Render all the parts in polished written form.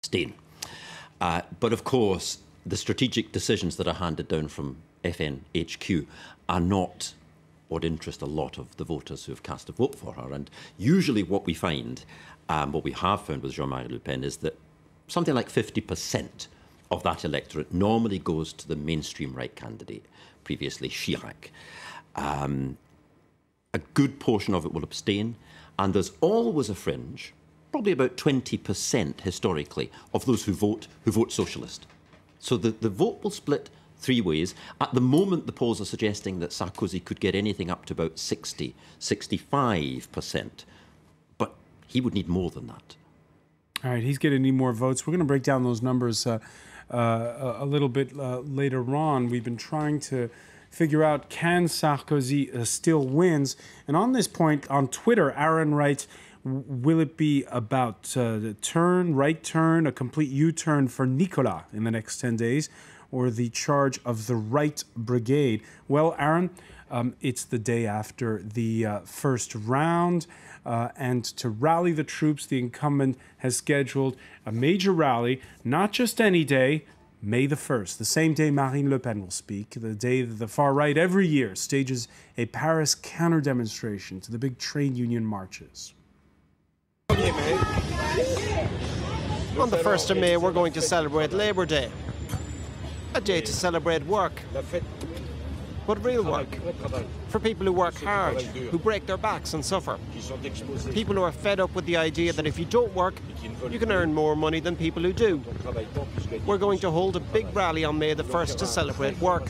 abstain. But of course, the strategic decisions that are handed down from FNHQ are not what interest a lot of the voters who have cast a vote for her. And usually what we find, what we have found with Jean-Marie Le Pen, is that something like 50% of that electorate normally goes to the mainstream right candidate, previously Chirac. A good portion of it will abstain, and there's always a fringe, probably about 20% historically, of those who vote socialist. So the vote will split three ways. At the moment, the polls are suggesting that Sarkozy could get anything up to about 60, 65%. But he would need more than that. All right, he's going to need more votes. We're going to break down those numbers a little bit later on. We've been trying to figure out, can Sarkozy still wins? And on this point, on Twitter, Aaron writes, will it be about the right turn, a complete U-turn for Nicolas in the next 10 days, or the charge of the right brigade? Well, Aaron, it's the day after the first round, and to rally the troops, the incumbent has scheduled a major rally, not just any day, May the 1st, the same day Marine Le Pen will speak, the day that the far right every year stages a Paris counter-demonstration to the big trade union marches. On the 1st of May, we're going to celebrate Labour Day, a day to celebrate work, but real work, for people who work hard, who break their backs and suffer, people who are fed up with the idea that if you don't work, you can earn more money than people who do. We're going to hold a big rally on May the 1st to celebrate work,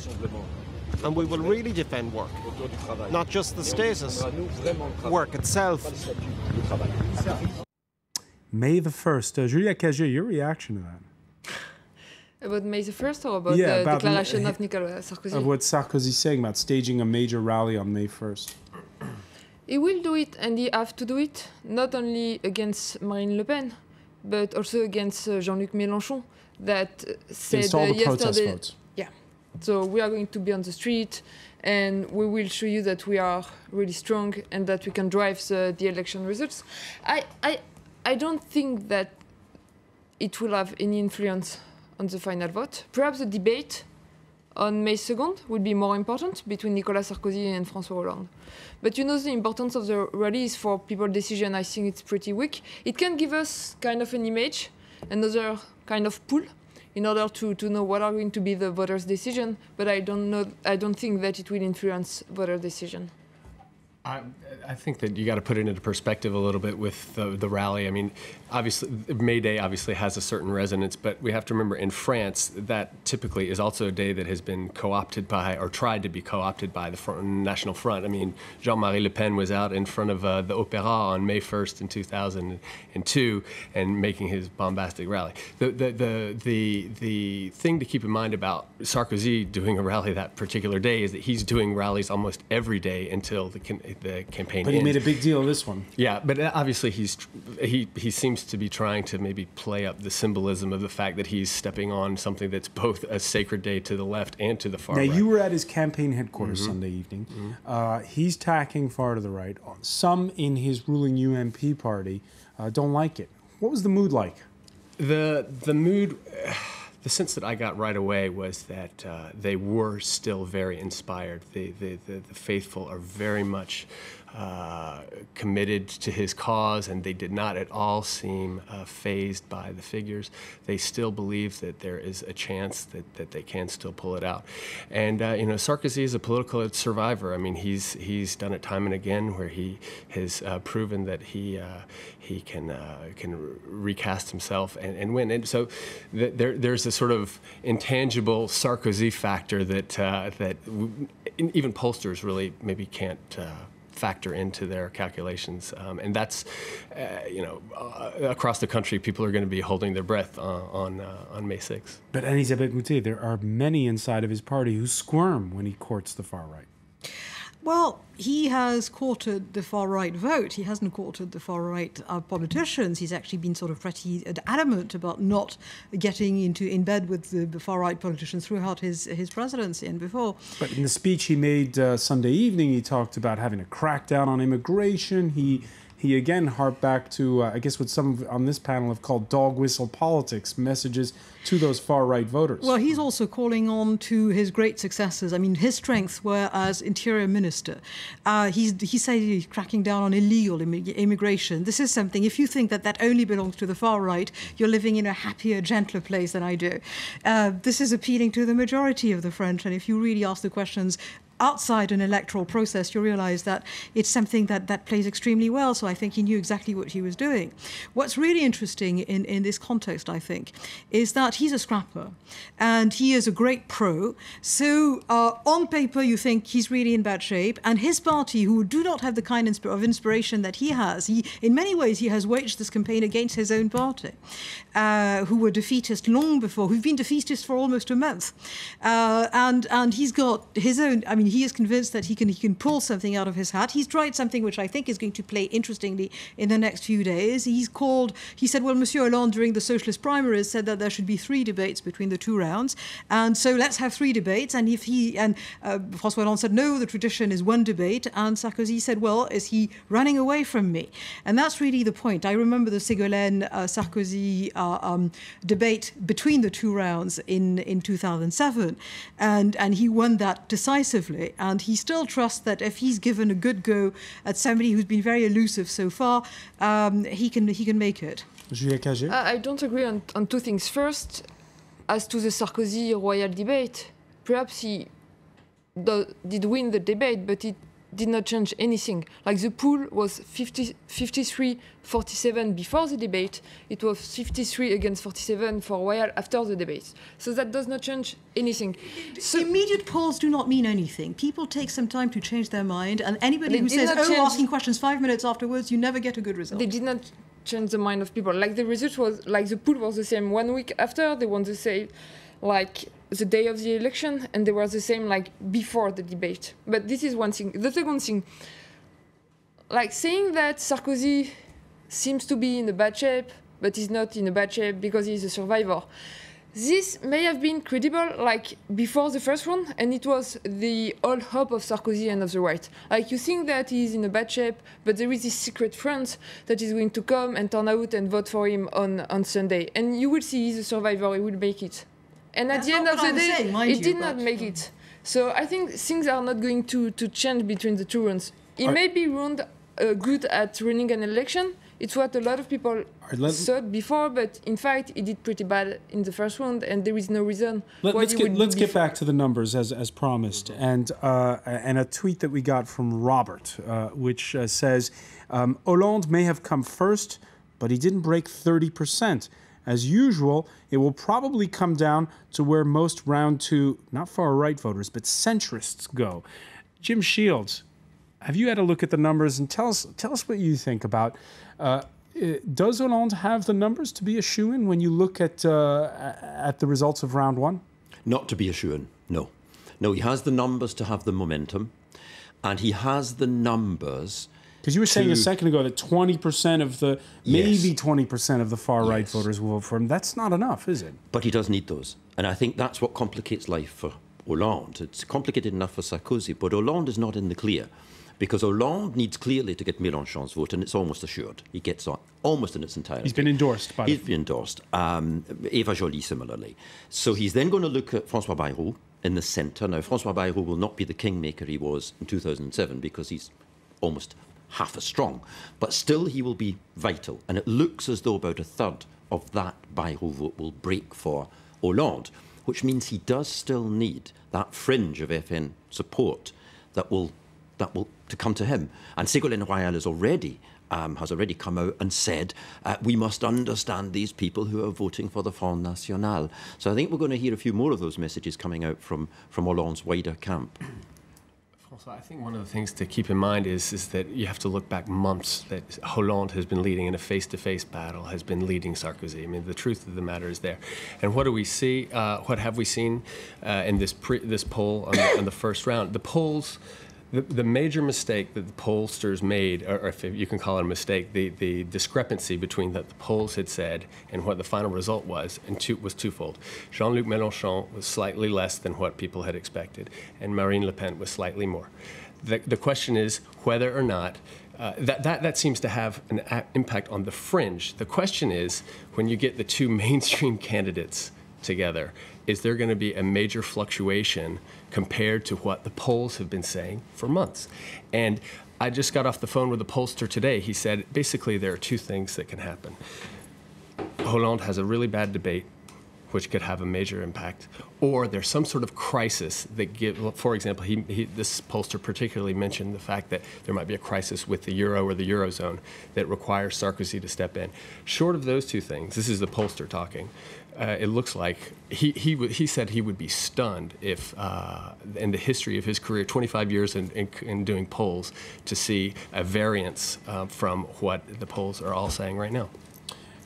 and we will really defend work, not just the status, work itself. May the 1st. Julia Cagé, your reaction to that? About May the 1st or about the declaration of Nicolas Sarkozy? Of what Sarkozy's saying about staging a major rally on May 1st. He will do it, and he has to do it, not only against Marine Le Pen, but also against Jean-Luc Mélenchon, that said all the yesterday... protest votes. Yeah. So we are going to be on the street, and we will show you that we are really strong and that we can drive the election results. I don't think that it will have any influence on the final vote. Perhaps the debate on May 2nd would be more important between Nicolas Sarkozy and François Hollande. But you know, the importance of the rally is for people's decision. I think it's pretty weak. It can give us kind of an image, another kind of pool, in order to know what are going to be the voters' decision. But I don't think that it will influence voter decision. I think that you got to put it into perspective a little bit with the rally. I mean, obviously, May Day obviously has a certain resonance, but we have to remember in France, that typically is also a day that has been co-opted by, or tried to be co-opted by, the National Front. I mean, Jean-Marie Le Pen was out in front of the Opéra on May 1st in 2002 and making his bombastic rally. The thing to keep in mind about Sarkozy doing a rally that particular day is that he's doing rallies almost every day until the campaign But he made a big deal of this one. Yeah, but obviously he seems to be trying to maybe play up the symbolism of the fact that he's stepping on something that's both a sacred day to the left and to the far right. Now, you were at his campaign headquarters Sunday evening. He's tacking far to the right. Some in his ruling UMP party don't like it. What was the mood like? The mood... The sense that I got right away was that they were still very inspired. The faithful are very much committed to his cause, and they did not at all seem fazed by the figures. They still believe that there is a chance that they can still pull it out. And you know, Sarkozy is a political survivor. I mean, he's done it time and again, where he has proven that he can recast himself and win. And so there's a sort of intangible Sarkozy factor that even pollsters really maybe can't factor into their calculations, and that's you know, across the country, people are going to be holding their breath on May 6th. But Elisabeth Moutet, there are many inside of his party who squirm when he courts the far right. Well, he has courted the far-right vote. He hasn't courted the far-right politicians. He's actually been sort of pretty adamant about not getting in bed with the far-right politicians throughout his presidency and before. But in the speech he made Sunday evening, he talked about having a crackdown on immigration. He he again harped back to, I guess what some on this panel have called dog whistle politics, messages to those far-right voters. Well, he's also calling on to his great successes. I mean, his strengths were as interior minister. He said he's cracking down on illegal immigration. This is something, if you think that that only belongs to the far right, you're living in a happier, gentler place than I do. This is appealing to the majority of the French, and if you really ask the questions outside an electoral process, you realize that it's something that plays extremely well. So I think he knew exactly what he was doing. What's really interesting in this context, I think, is that he's a scrapper and he is a great pro. So on paper, you think he's really in bad shape. And his party, who do not have the kind of inspiration that he has, in many ways, he has waged this campaign against his own party, who were defeatist long before, who've been defeatist for almost a month. And he's got his own, I mean, he is convinced that he can pull something out of his hat. He's tried something which I think is going to play interestingly in the next few days. He said, well, Monsieur Hollande during the socialist primaries said that there should be 3 debates between the 2 rounds. And so let's have 3 debates. And François Hollande said, no, the tradition is 1 debate. And Sarkozy said, well, is he running away from me? And that's really the point. I remember the Ségolène-Sarkozy debate between the 2 rounds in 2007. And he won that decisively. And he still trusts that if he's given a good go at somebody who's been very elusive so far, he can make it. I don't agree on 2 things. First, as to the Sarkozy-Royal debate, perhaps he did win the debate, but it did not change anything. Like the pool was 53-47 before the debate. It was 53 against 47 for Royal after the debate. So that does not change anything. So immediate polls do not mean anything. People take some time to change their mind, and anybody who says, asking questions 5 minutes afterwards, you never get a good result. They did not change the mind of people. Like the result was, like the pool was the same 1 week after. They want to say, like the day of the election, and they were the same like before the debate. But this is one thing. The second thing, like saying that Sarkozy seems to be in a bad shape, but he's not in a bad shape because he's a survivor. This may have been credible like before the first one, and it was the old hope of Sarkozy and of the right. Like you think that he's in a bad shape, but there is this secret front that is going to come and turn out and vote for him on Sunday. And you will see he's a survivor, he will make it. And at the end of the day, it did not make it. So I think things are not going to change between the 2 rounds. He may be good at running an election. It's what a lot of people thought before, but in fact, he did pretty bad in the first round, and there is no reason why he would. Let's get back to the numbers as promised, and a tweet that we got from Robert, which says, Hollande may have come first, but he didn't break 30%. As usual, it will probably come down to where most round 2, not far-right voters, but centrists go. Jim Shields, have you had a look at the numbers, and tell us what you think about, does Hollande have the numbers to be a shoo-in when you look at the results of round 1? Not to be a shoo-in, no. No, he has the numbers to have the momentum, and he has the numbers. Because you were saying a second ago that 20% of the, maybe 20% of the far-right voters will vote for him. That's not enough, is it? But he does need those. And I think that's what complicates life for Hollande. It's complicated enough for Sarkozy, but Hollande is not in the clear. Because Hollande needs clearly to get Mélenchon's vote, and it's almost assured. He gets on almost in its entirety. He's been endorsed by He's been endorsed. Eva Joly similarly. So he's then going to look at François Bayrou in the centre. Now, François Bayrou will not be the kingmaker he was in 2007 because he's almost half as strong, but still he will be vital. And it looks as though about 1/3 of that Bayrou vote will break for Hollande, which means he does still need that fringe of FN support that will to come to him. And Ségolène Royal has already come out and said we must understand these people who are voting for the Front National. So I think we're going to hear a few more of those messages coming out from Hollande's wider camp. I think one of the things to keep in mind is that you have to look back months that Hollande has been leading in a face-to-face battle, has been leading Sarkozy. I mean, the truth of the matter is there. And what do we see? What have we seen in this poll on the first round? The polls. The major mistake that the pollsters made, or if you can call it a mistake, the discrepancy between what the polls had said and what the final result was, was twofold. Jean-Luc Mélenchon was slightly less than what people had expected, and Marine Le Pen was slightly more. The question is whether or not that seems to have an impact on the fringe. The question is, when you get the two mainstream candidates together, is there going to be a major fluctuation compared to what the polls have been saying for months? And I just got off the phone with a pollster today. He said, basically, there are two things that can happen. Hollande has a really bad debate, which could have a major impact, or there's some sort of crisis that for example, this pollster particularly mentioned the fact that there might be a crisis with the euro or the eurozone that requires Sarkozy to step in. Short of those two things, this is the pollster talking, it looks like he said he would be stunned if, in the history of his career, 25 years in doing polls, to see a variance from what the polls are all saying right now.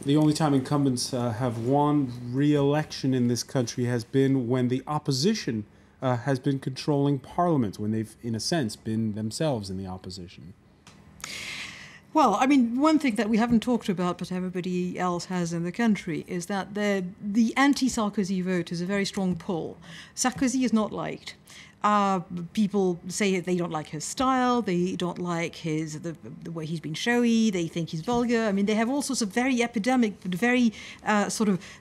The only time incumbents have won re-election in this country has been when the opposition has been controlling parliament, when they've, in a sense, been themselves in the opposition. Well, I mean, one thing that we haven't talked about, but everybody else has in the country, is that the anti-Sarkozy vote is a very strong pull. Sarkozy is not liked. People say they don't like his style, they don't like the way he's been showy, they think he's vulgar. I mean, they have all sorts of very epidemic, but very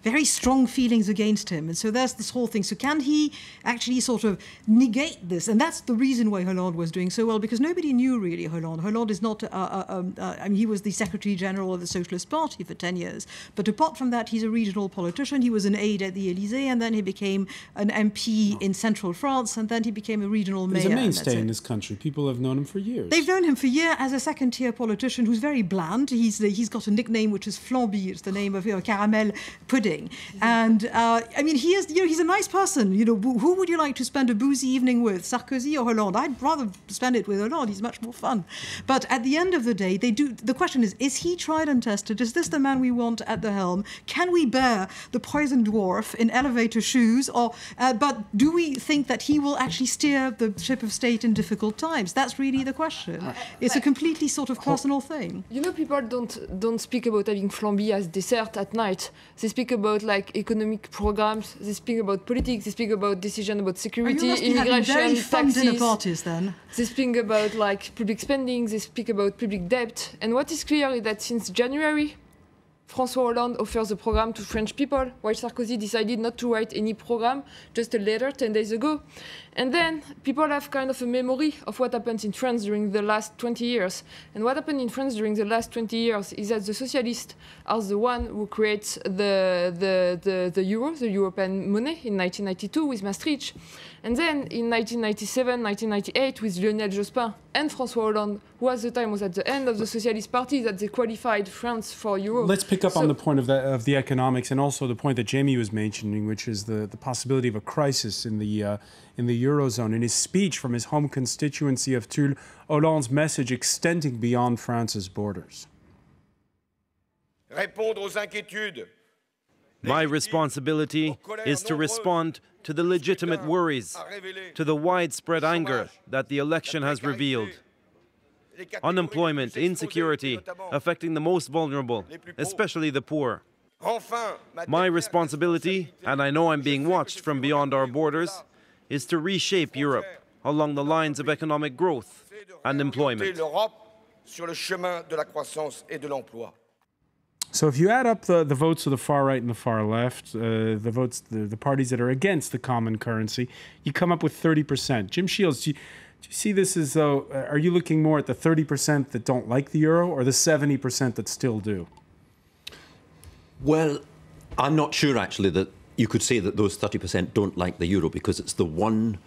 very strong feelings against him. And so there's this whole thing. So can he actually sort of negate this? And that's the reason why Hollande was doing so well, because nobody knew really Hollande. Hollande is not, I mean, he was the Secretary General of the Socialist Party for 10 years. But apart from that, he's a regional politician. He was an aide at the Élysée, and then he became an MP in central France, and then he became a regional mayor. He's a mainstay in this country. People have known him for years. They've known him for years as a second-tier politician who's very bland. He's got a nickname which is Flamby. It's the name of caramel pudding. And I mean, he's a nice person. You know, who would you like to spend a boozy evening with, Sarkozy or Hollande? I'd rather spend it with Hollande. He's much more fun. But at the end of the day, the question is he tried and tested? Is this the man we want at the helm? Can we bear the poison dwarf in elevator shoes? Or but do we think that he will actually steer the ship of state in difficult times? That's really the question. It's a completely sort of personal thing. You know, people don't speak about having flamby as dessert at night. They speak about like economic programs. They speak about politics. They speak about decision about security, immigration, very fun taxes. Dinner parties then. They speak about like public spending. They speak about public debt. And what is clear is that since January, François Hollande offers a program to French people, while Sarkozy decided not to write any program, just a letter 10 days ago. And then people have kind of a memory of what happened in France during the last 20 years. And what happened in France during the last 20 years is that the socialists are the one who creates the euro, the European money, in 1992 with Maastricht. And then in 1997, 1998 with Lionel Jospin and François Hollande, who at the time was at the end of the Socialist Party, that they qualified France for euro. Let's pick up on the point of the economics, and also the point that Jamie was mentioning, which is the possibility of a crisis in the eurozone. In his speech from his home constituency of Tulle, Hollande's message extending beyond France's borders. My responsibility is to respond to the legitimate worries, to the widespread anger that the election has revealed. Unemployment, insecurity, affecting the most vulnerable, especially the poor. My responsibility, and I know I'm being watched from beyond our borders, is to reshape Europe along the lines of economic growth and employment. So if you add up the votes of the far right and the far left, the parties that are against the common currency, you come up with 30%. Jim Shields, do you see this as though, are you looking more at the 30% that don't like the euro or the 70% that still do? Well, I'm not sure actually that you could say that those 30% don't like the euro, because it's the one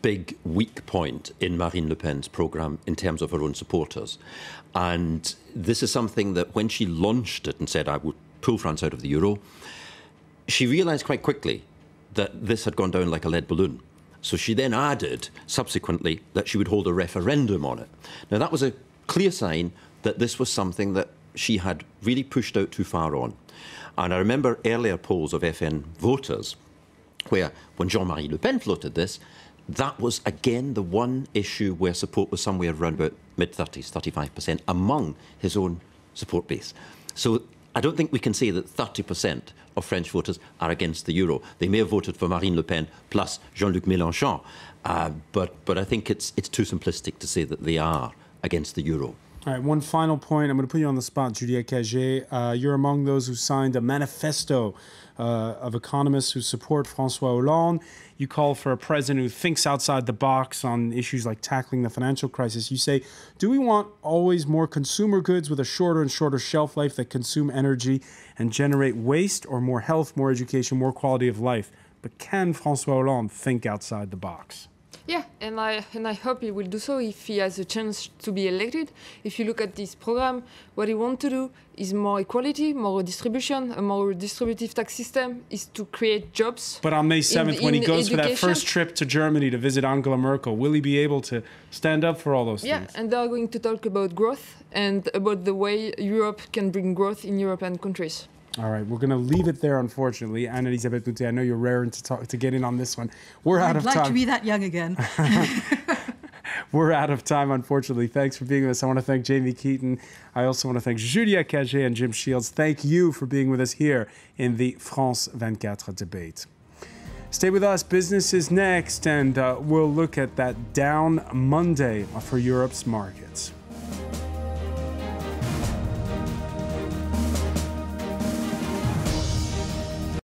big weak point in Marine Le Pen's programme in terms of her own supporters. And this is something that when she launched it and said, I would pull France out of the euro, she realised quite quickly that this had gone down like a lead balloon. So she then added, subsequently, that she would hold a referendum on it. Now, that was a clear sign that this was something that she had really pushed out too far on. And I remember earlier polls of FN voters where, when Jean-Marie Le Pen floated this, that was, again, the one issue where support was somewhere around about mid-30s, 35% among his own support base. So I don't think we can say that 30% of French voters are against the euro. They may have voted for Marine Le Pen plus Jean-Luc Mélenchon, but I think it's too simplistic to say that they are against the euro. All right, one final point. I'm going to put you on the spot, Julia Cagé. You're among those who signed a manifesto of economists who support François Hollande. You call for a president who thinks outside the box on issues like tackling the financial crisis. You say, do we want always more consumer goods with a shorter and shorter shelf life that consume energy and generate waste, or more health, more education, more quality of life? But can François Hollande think outside the box? Yeah, and I hope he will do so if he has a chance to be elected. If you look at this program, what he wants to do is more equality, more redistribution, a more distributive tax system, is to create jobs. But on May 7th, when he goes for that first trip to Germany to visit Angela Merkel, will he be able to stand up for all those things? Yeah, and they are going to talk about growth and about the way Europe can bring growth in European countries. All right, we're going to leave it there, unfortunately. Anne-Elisabeth Boutet, I know you're raring to get in on this one. We're out of time. I'd like to be that young again. We're out of time, unfortunately. Thanks for being with us. I want to thank Jamie Keaton. I also want to thank Julia Cagé and Jim Shields. Thank you for being with us here in the France 24 debate. Stay with us. Business is next, and we'll look at that down Monday for Europe's markets.